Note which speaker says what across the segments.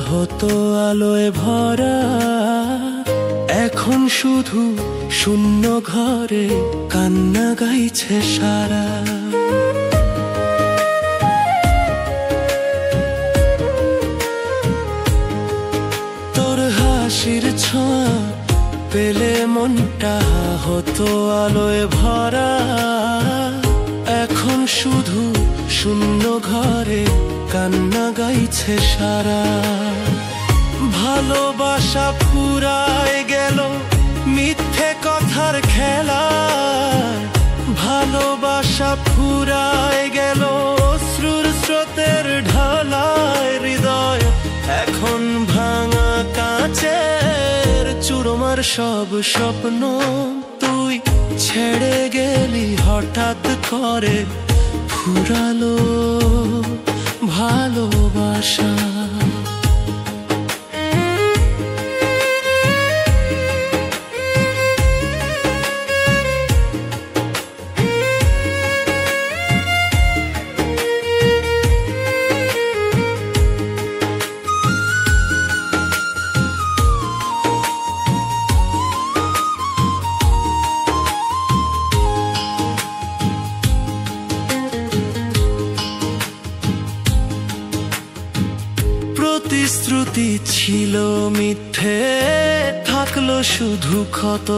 Speaker 1: হতো আলোয় ভরা, এখন শুধু শূন্য ঘরে কান্না গাইছে সারা। তোর হাসির ছোঁয়া পেলে মনটা হতো আলোয় ভরা, এখন শুধু শূন্য ঘরে কান্না গাইছে সারা। ভালোবাসা ফুরায় গেল মিথ্যে কথার খেলায়, ভালোবাসা ফুরায় গেল অশ্রুর স্রোতের ঢালায়। হৃদয় এখন ভাঙা কাঁচের চুরমার, সব স্বপ্ন তুই ছেড়ে গেলি হঠাৎ করে, ফুরালো ভালোবাসা। প্রতিশ্রুতি ছিল মিথ্যে, থাকলো শুধু ক্ষত।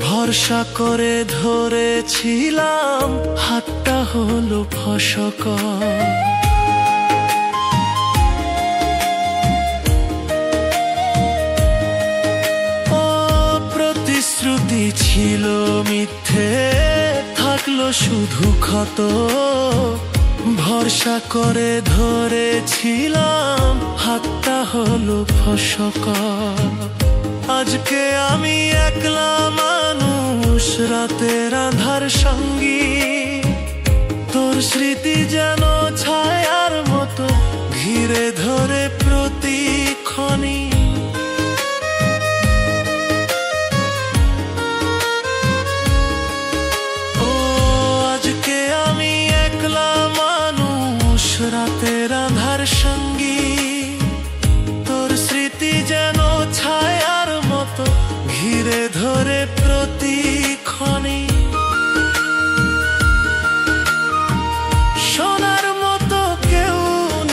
Speaker 1: ভরসা করে ধরেছিলাম, হাতটা হলো ফসক। ও প্রতিশ্রুতি ছিল মিথ্যে, থাকলো শুধু ক্ষত। ভরসা করে ধরেছিলাম, হাতটা হলো ফসক। আজকে আমি একলা মানুষ, রাতের আঁধার সঙ্গী। তোর স্মৃতি যেন ছায়ার মতো ঘিরে ধরে প্রতিক্ষণই। রাতের আঁধার সঙ্গী, তোর স্মৃতি যেন ছায়ার মতো ঘিরে ধরে প্রতিক্ষণই। শোনার মতো কেউ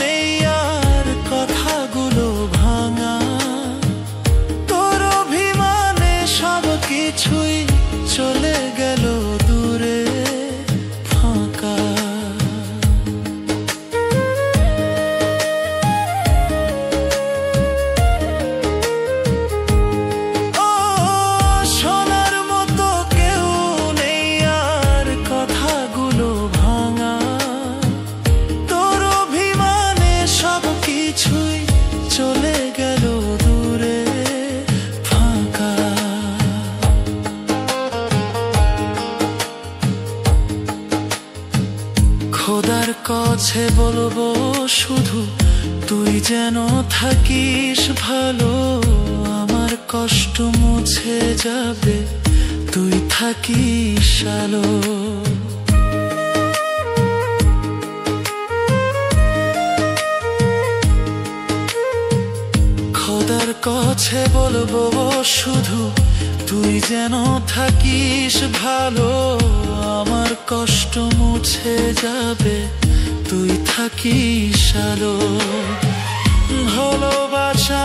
Speaker 1: নেই আর কথাগুলো ভাঙা, তোর অভিমানে সব কিছুই চলে গেল দূরে ফাঁকা। চলে গেল দূরে ফাঁকা। খোদার কাছে বলবো শুধু, তুই যেন থাকিস ভালো। আমার কষ্ট মুছে যাবে, তুই থাকিস আলো। খোদার কাছে বলবো শুধু, তুই যেন থাকিস ভালো। আমার কষ্ট মুছে যাবে, তুই থাকিস আলো। ভালোবাসা